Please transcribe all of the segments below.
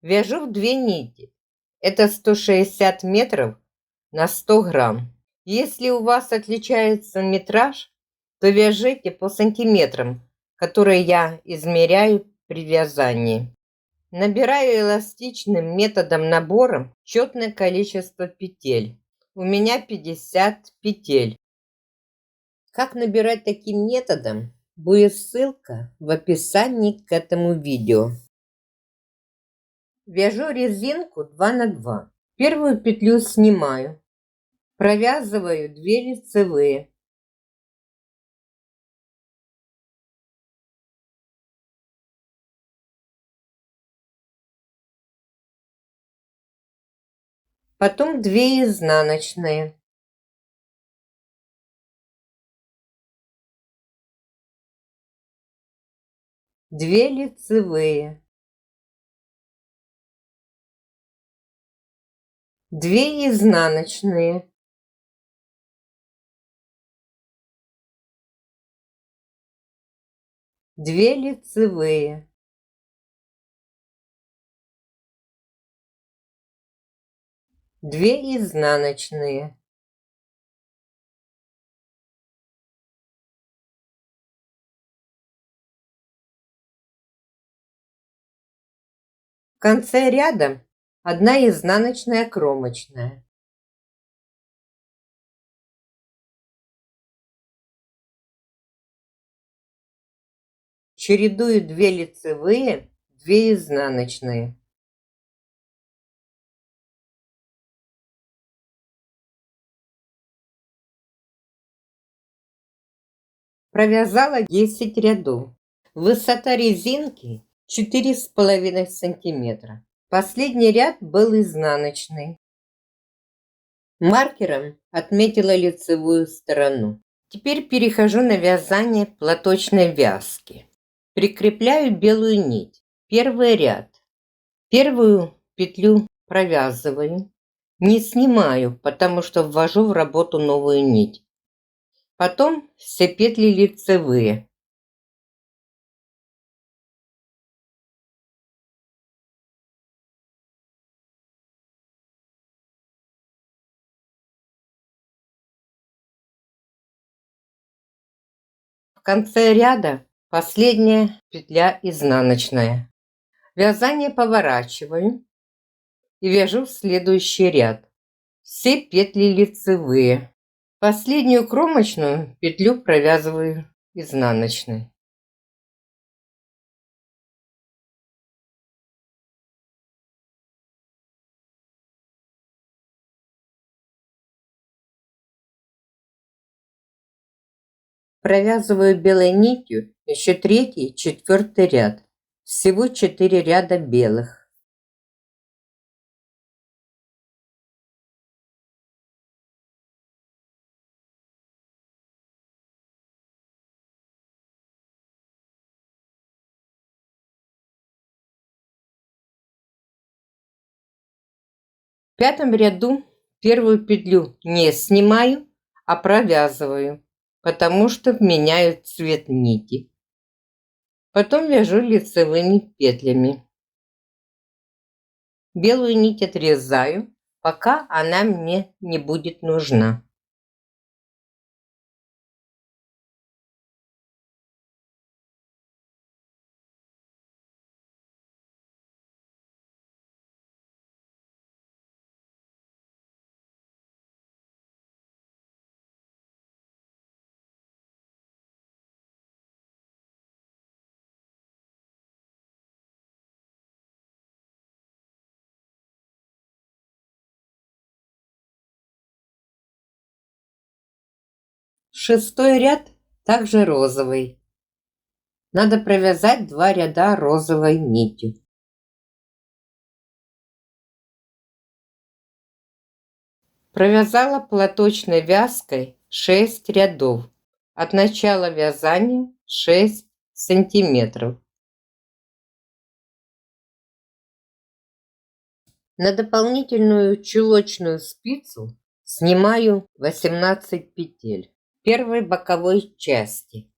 Вяжу в 2 нити. Это 160 метров на 100 грамм. Если у вас отличается метраж, то вяжите по сантиметрам, которые я измеряю при вязании. Набираю эластичным методом набора четное количество петель. У меня 50 петель. Как набирать таким методом, будет ссылка в описании к этому видео. Вяжу резинку 2 на 2. Первую петлю снимаю, провязываю 2 лицевые. Потом 2 изнаночные. Две лицевые, 2 изнаночные, 2 лицевые, 2 изнаночные, 2 в конце ряда 1 изнаночная кромочная. Чередую 2 лицевые, 2 изнаночные. Провязала 10 рядов. Высота резинки 4,5 сантиметра. Последний ряд был изнаночный. Маркером отметила лицевую сторону. Теперь перехожу на вязание платочной вязки. Прикрепляю белую нить. Первый ряд. Первую петлю провязываю. Не снимаю, потому что ввожу в работу новую нить. Потом все петли лицевые. В конце ряда последняя петля изнаночная. Вязание поворачиваю и вяжу в следующий ряд. Все петли лицевые. Последнюю кромочную петлю провязываю изнаночной. Провязываю белой нитью еще 3-й, 4-й ряд. Всего 4 ряда белых. В 5-м ряду первую петлю не снимаю, а провязываю, потому что меняю цвет нити. Потом вяжу лицевыми петлями. Белую нить отрезаю, пока она мне не будет нужна. Шестой ряд также розовый. Надо провязать 2 ряда розовой нитью. Провязала платочной вязкой 6 рядов. От начала вязания 6 сантиметров. На дополнительную чулочную спицу снимаю 18 петель первой боковой части.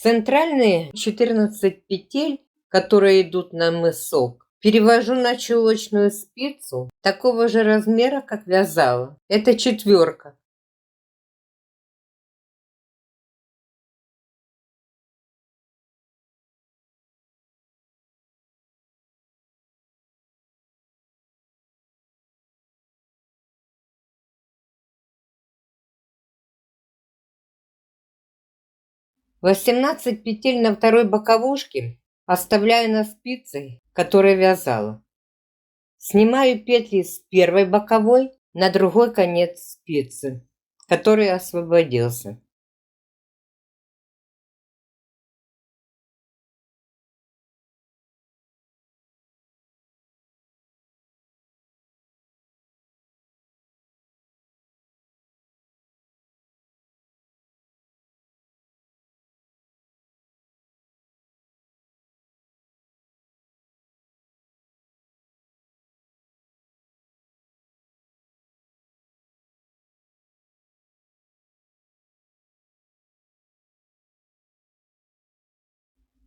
Центральные 14 петель, которые идут на мысок, перевожу на чулочную спицу такого же размера, как вязала. Это 4. Восемнадцать петель на второй боковушке оставляю на спице, которой вязала. Снимаю петли с первой боковой на другой конец спицы, который освободился.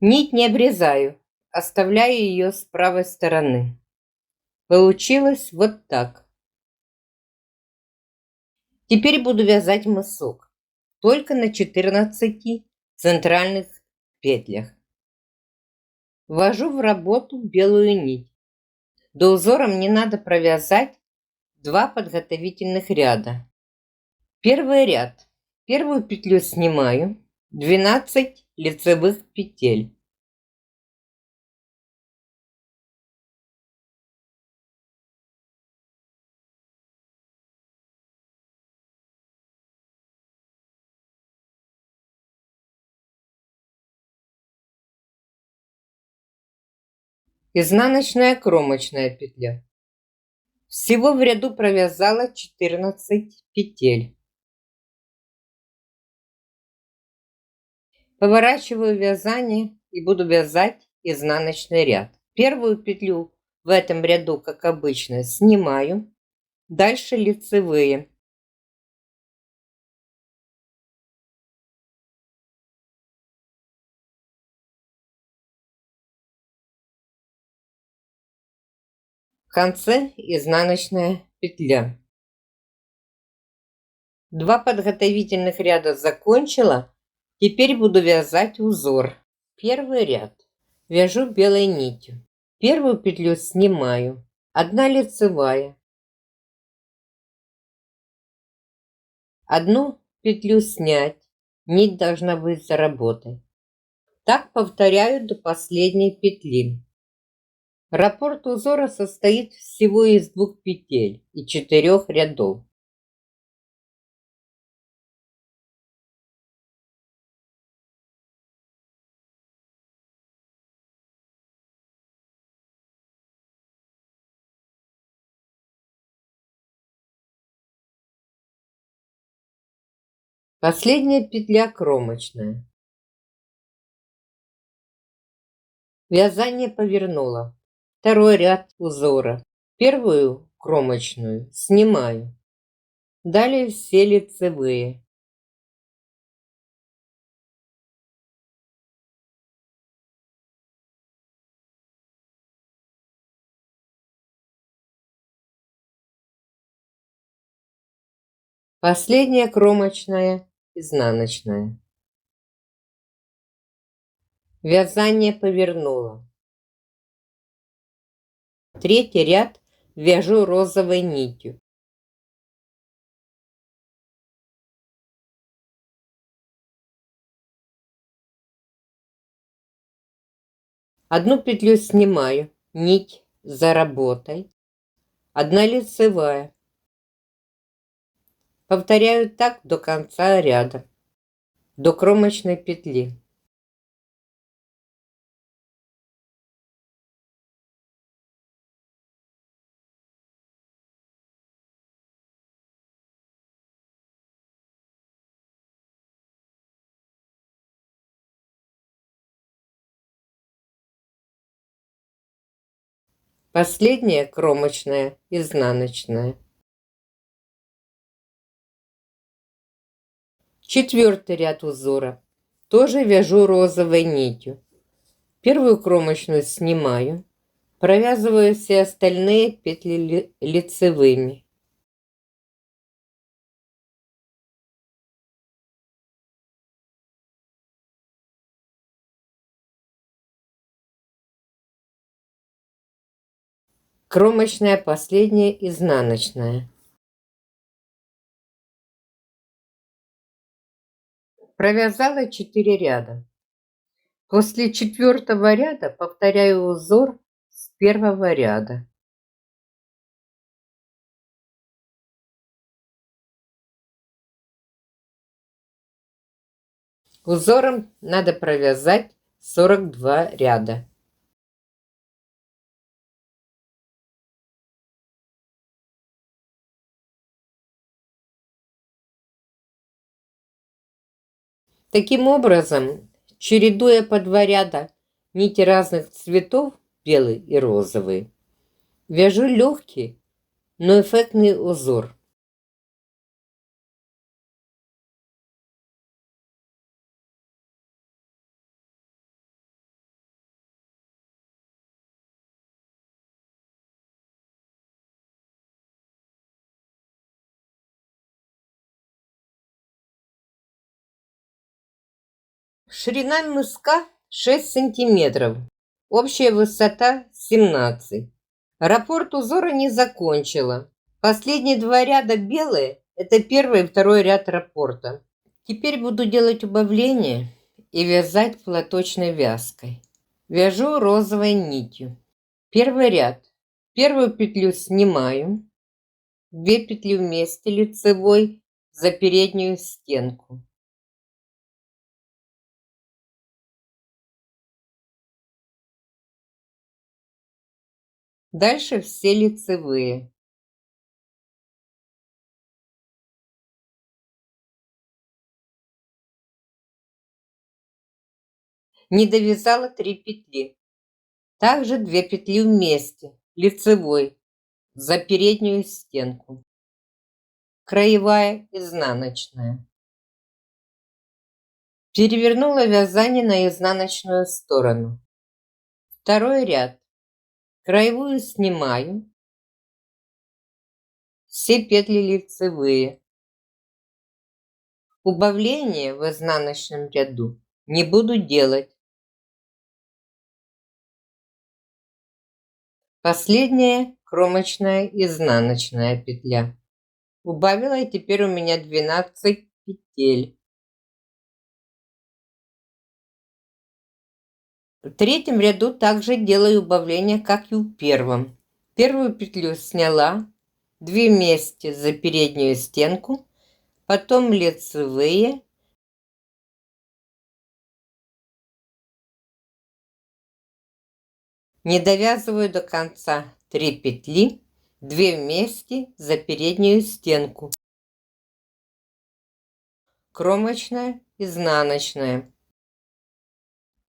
Нить не обрезаю, оставляю ее с правой стороны. Получилось вот так. Теперь буду вязать мысок, только на 14 центральных петлях. Ввожу в работу белую нить. До узора мне надо провязать 2 подготовительных ряда. Первый ряд. Первую петлю снимаю, 12 лицевых петель. Изнаночная кромочная петля. Всего в ряду провязала 14 петель. Поворачиваю вязание и буду вязать изнаночный ряд. Первую петлю в этом ряду, как обычно, снимаю. Дальше лицевые. В конце изнаночная петля. 2 подготовительных ряда закончила. Теперь буду вязать узор. Первый ряд. Вяжу белой нитью. Первую петлю снимаю. 1 лицевая. 1 петлю снять. Нить должна быть за работой. Так повторяю до последней петли. Раппорт узора состоит всего из 2 петель и 4 рядов. Последняя петля кромочная. Вязание повернула. Второй ряд узора. Первую кромочную снимаю. Далее все лицевые. Последняя кромочная изнаночная. Вязание повернула. Третий ряд вяжу розовой нитью. Одну петлю снимаю, нить за работой. 1 лицевая. Повторяю так до конца ряда, до кромочной петли. Последняя кромочная изнаночная. 4-й ряд узора. Тоже вяжу розовой нитью. Первую кромочную снимаю, провязываю все остальные петли лицевыми. Кромочная последняя, изнаночная. Провязала 4 ряда. После 4-го ряда повторяю узор с 1-го ряда. Узором надо провязать 42 ряда. Таким образом, чередуя по 2 ряда нити разных цветов, белый и розовый, вяжу легкий, но эффектный узор. Ширина мыска 6 сантиметров. Общая высота 17. Раппорт узора не закончила. Последние 2 ряда белые – это 1-й и 2-й ряд раппорта. Теперь буду делать убавление и вязать платочной вязкой. Вяжу розовой нитью. Первый ряд. Первую петлю снимаю. 2 петли вместе лицевой за переднюю стенку. Дальше все лицевые. Не довязала 3 петли. Также 2 петли вместе лицевой за переднюю стенку. Краевая, изнаночная. Перевернула вязание на изнаночную сторону. Второй ряд. Краевую снимаю. Все петли лицевые. Убавление в изнаночном ряду не буду делать. Последняя кромочная изнаночная петля. Убавила, и теперь у меня 12 петель. В третьем ряду также делаю убавление, как и в первом. Первую петлю сняла, 2 вместе за переднюю стенку, потом лицевые, не довязываю до конца 3 петли, 2 вместе за переднюю стенку. Кромочная, изнаночная.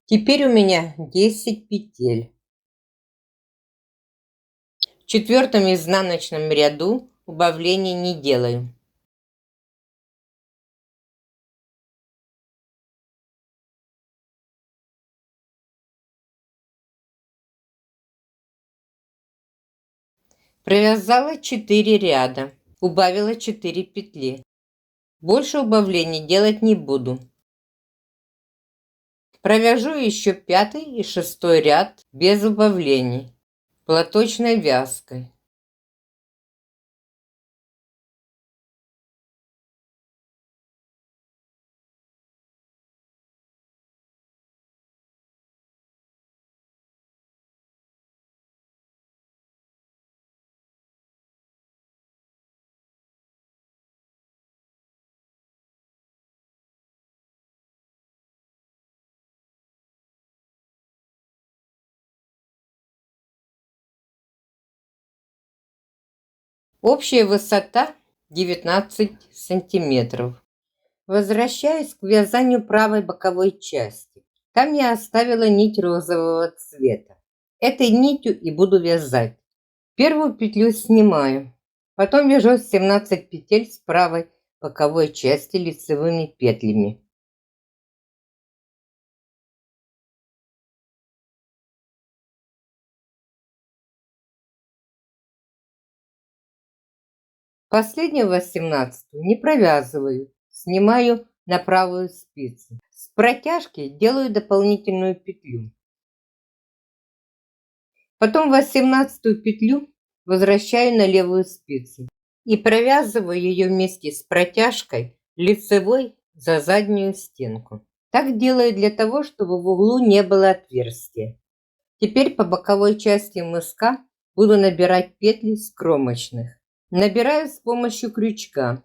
Теперь у меня 10 петель. В 4-м изнаночном ряду убавлений не делаю. Провязала 4 ряда, убавила 4 петли. Больше убавлений делать не буду. Провяжу еще 5-й и 6-й ряд без убавлений, платочной вязкой. Общая высота 19 сантиметров. Возвращаюсь к вязанию правой боковой части. Там я оставила нить розового цвета. Этой нитью и буду вязать. Первую петлю снимаю. Потом вяжу 17 петель с правой боковой части лицевыми петлями. Последнюю 18-ю не провязываю, снимаю на правую спицу. С протяжки делаю дополнительную петлю. Потом 18-ю петлю возвращаю на левую спицу и провязываю ее вместе с протяжкой лицевой за заднюю стенку. Так делаю для того, чтобы в углу не было отверстия. Теперь по боковой части мыска буду набирать петли с кромочных. Набираю с помощью крючка.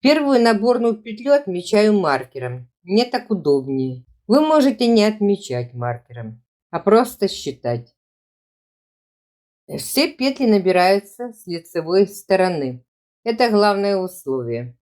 Первую наборную петлю отмечаю маркером. Мне так удобнее. Вы можете не отмечать маркером, а просто считать. Все петли набираются с лицевой стороны. Это главное условие.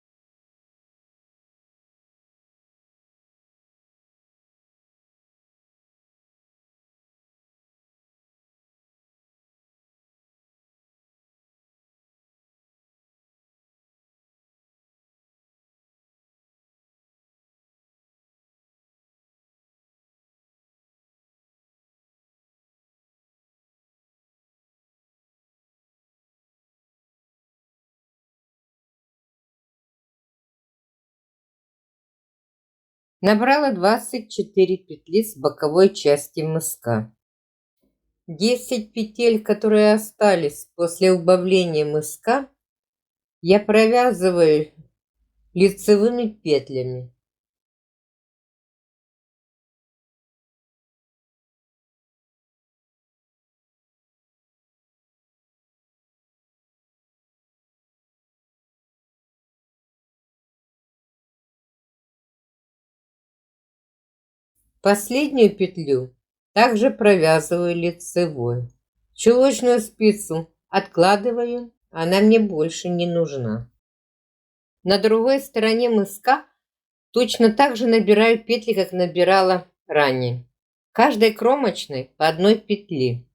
Набрала 24 петли с боковой части мыска. 10 петель, которые остались после убавления мыска, я провязываю лицевыми петлями. Последнюю петлю также провязываю лицевой. Чулочную спицу откладываю, она мне больше не нужна. На другой стороне мыска точно так же набираю петли, как набирала ранее. Каждой кромочной по одной петле.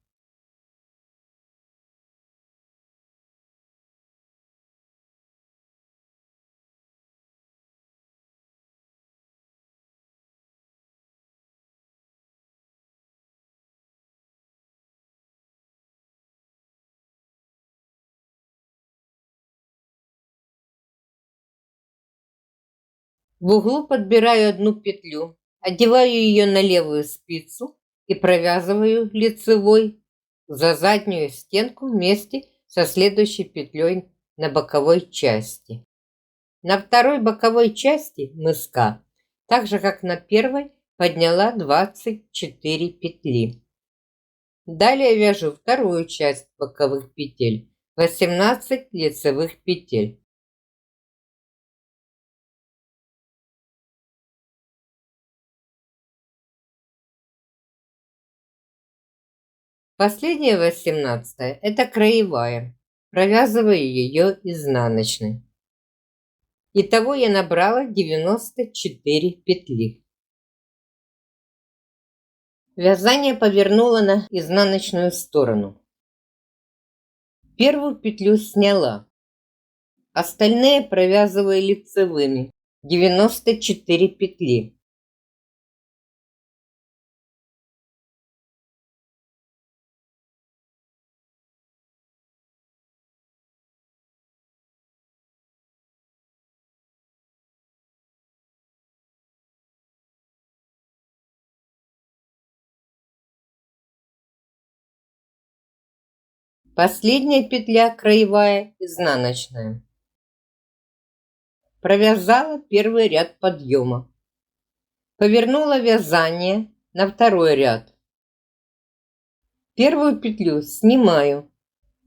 В углу подбираю одну петлю, одеваю ее на левую спицу и провязываю лицевой за заднюю стенку вместе со следующей петлей на боковой части. На второй боковой части мыска, так же как на первой, подняла 24 петли. Далее вяжу вторую часть боковых петель, 18 лицевых петель. Последняя 18-я – это краевая. Провязываю ее изнаночной. Итого я набрала 94 петли. Вязание повернула на изнаночную сторону. Первую петлю сняла. Остальные провязываю лицевыми. 94 петли. Последняя петля краевая изнаночная. Провязала первый ряд подъема. Повернула вязание на второй ряд. Первую петлю снимаю.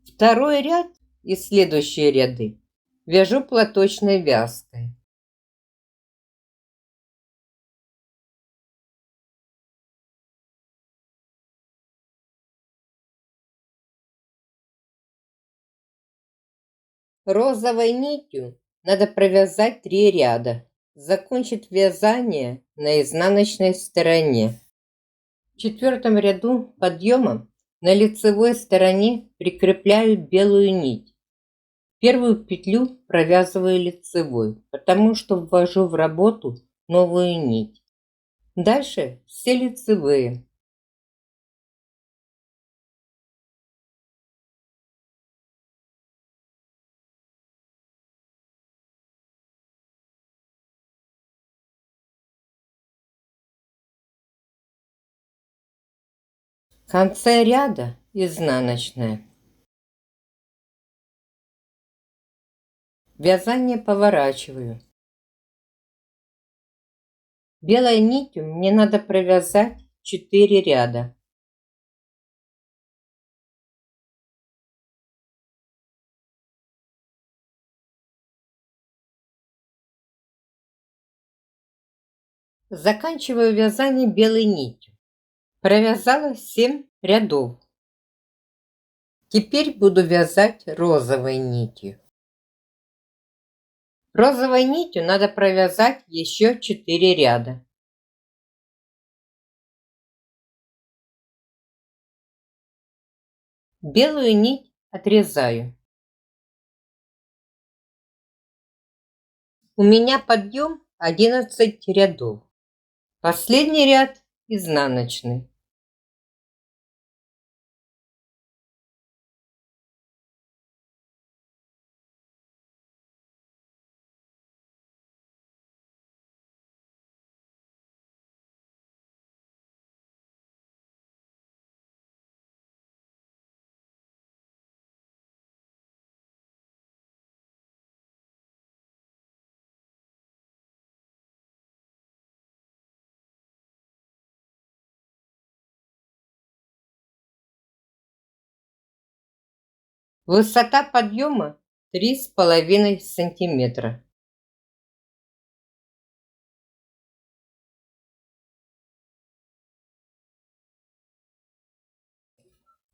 Второй ряд и следующие ряды вяжу платочной вязкой. Розовой нитью надо провязать 3 ряда. Закончить вязание на изнаночной стороне. В четвертом ряду подъема на лицевой стороне прикрепляю белую нить. Первую петлю провязываю лицевой, потому что ввожу в работу новую нить. Дальше все лицевые. В конце ряда изнаночная. Вязание поворачиваю. Белой нитью мне надо провязать 4 ряда. Заканчиваю вязание белой нитью. Провязала 7 рядов. Теперь буду вязать розовой нитью. Розовой нитью надо провязать еще 4 ряда. Белую нить отрезаю. У меня подъем 11 рядов. Последний ряд изнаночный. Высота подъема 3,5 сантиметра.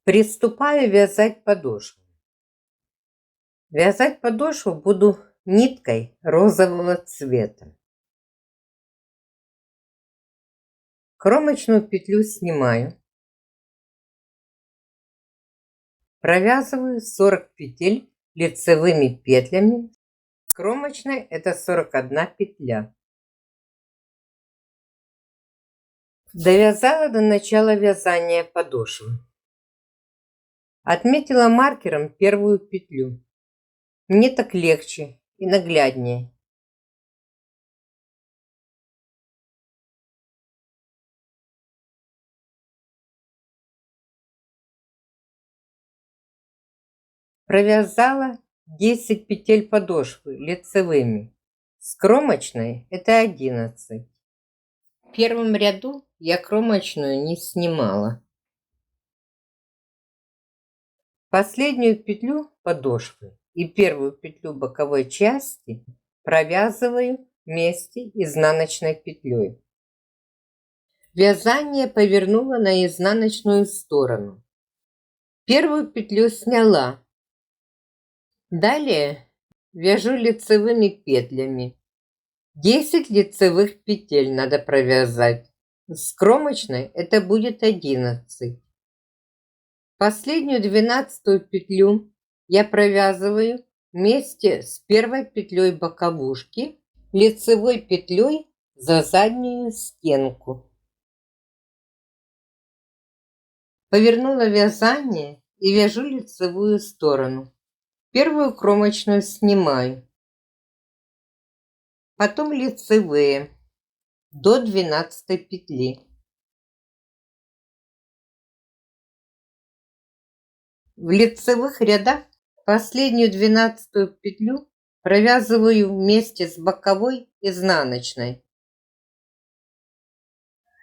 Приступаю вязать подошву. Вязать подошву буду ниткой розового цвета. Кромочную петлю снимаю. Провязываю 40 петель лицевыми петлями. Кромочной это 41 петля. Довязала до начала вязания подошвы. Отметила маркером первую петлю. Мне так легче и нагляднее. Провязала 10 петель подошвы лицевыми. С кромочной это 11. В первом ряду я кромочную не снимала. Последнюю петлю подошвы и первую петлю боковой части провязываю вместе изнаночной петлей. Вязание повернула на изнаночную сторону. Первую петлю сняла. Далее вяжу лицевыми петлями. 10 лицевых петель надо провязать. С кромочной это будет 11. Последнюю 12-ю петлю я провязываю вместе с первой петлей боковушки лицевой петлей за заднюю стенку. Повернула вязание и вяжу лицевую сторону. Первую кромочную снимаю. Потом лицевые до 12 петли. В лицевых рядах последнюю 12-ю петлю провязываю вместе с боковой изнаночной.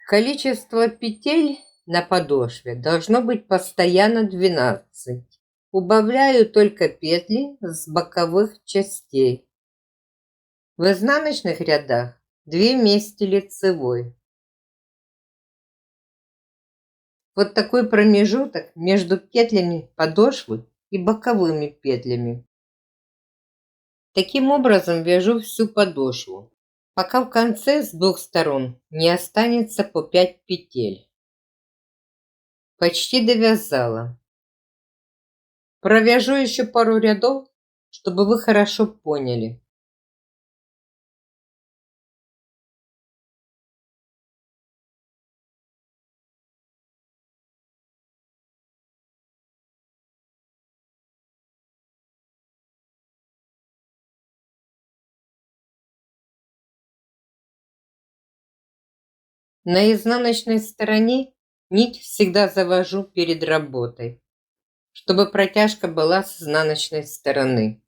Количество петель на подошве должно быть постоянно 12. Убавляю только петли с боковых частей. В изнаночных рядах 2 вместе лицевой. Вот такой промежуток между петлями подошвы и боковыми петлями. Таким образом вяжу всю подошву, пока в конце с двух сторон не останется по 5 петель. Почти довязала. Провяжу еще пару рядов, чтобы вы хорошо поняли. На изнаночной стороне Нить всегда завожу перед работой, чтобы протяжка была с изнаночной стороны.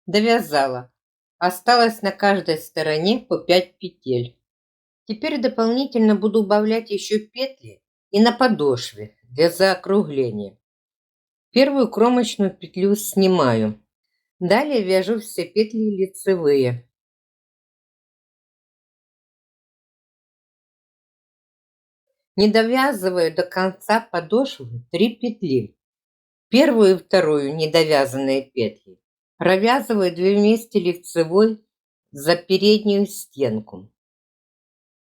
Довязала. Осталось на каждой стороне по 5 петель. Теперь дополнительно буду убавлять еще петли и на подошве для заокругления. Первую кромочную петлю снимаю. Далее вяжу все петли лицевые. Не довязываю до конца подошвы 3 петли. Первую и вторую недовязанные петли провязываю 2 вместе лицевой за переднюю стенку.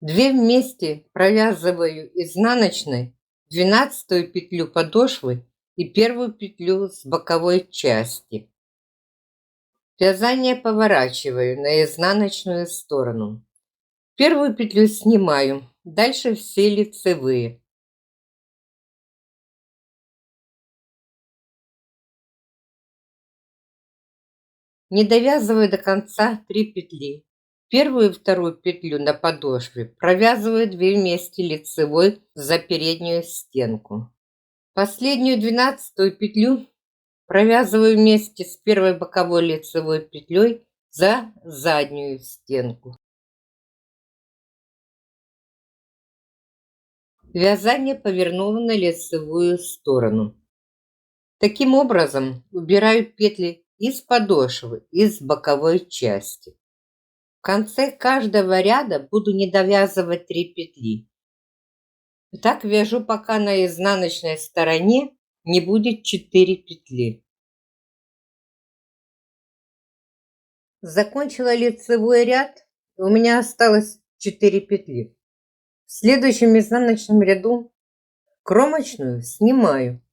2 вместе провязываю изнаночной 12-ю петлю подошвы и первую петлю с боковой части. Вязание поворачиваю на изнаночную сторону. Первую петлю снимаю, дальше все лицевые. Не довязываю до конца 3 петли. Первую и вторую петлю на подошве провязываю 2 вместе лицевой за переднюю стенку. Последнюю 12-ю петлю провязываю вместе с первой боковой лицевой петлей за заднюю стенку. Вязание повернуло на лицевую сторону. Таким образом убираю петли из подошвы и с боковой части. В конце каждого ряда буду не довязывать 3 петли. Так вяжу, пока на изнаночной стороне не будет 4 петли. Закончила лицевой ряд, у меня осталось 4 петли. В следующем изнаночном ряду кромочную снимаю.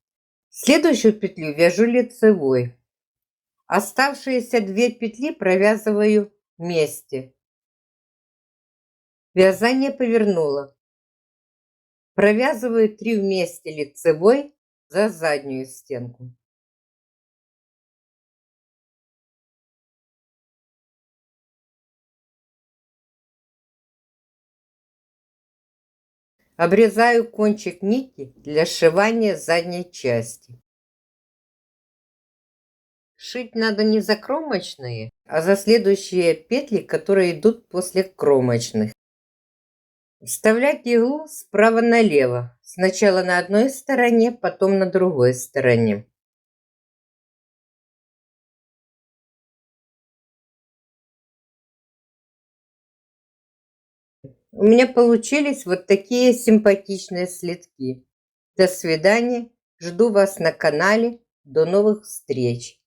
Следующую петлю вяжу лицевой. Оставшиеся 2 петли провязываю вместе. Вязание повернуло. Провязываю 3 вместе лицевой за заднюю стенку. Обрезаю кончик нити для сшивания задней части. Шить надо не за кромочные, а за следующие петли, которые идут после кромочных. Вставлять иглу справа налево. Сначала на одной стороне, потом на другой стороне. У меня получились вот такие симпатичные следки. До свидания. Жду вас на канале. До новых встреч.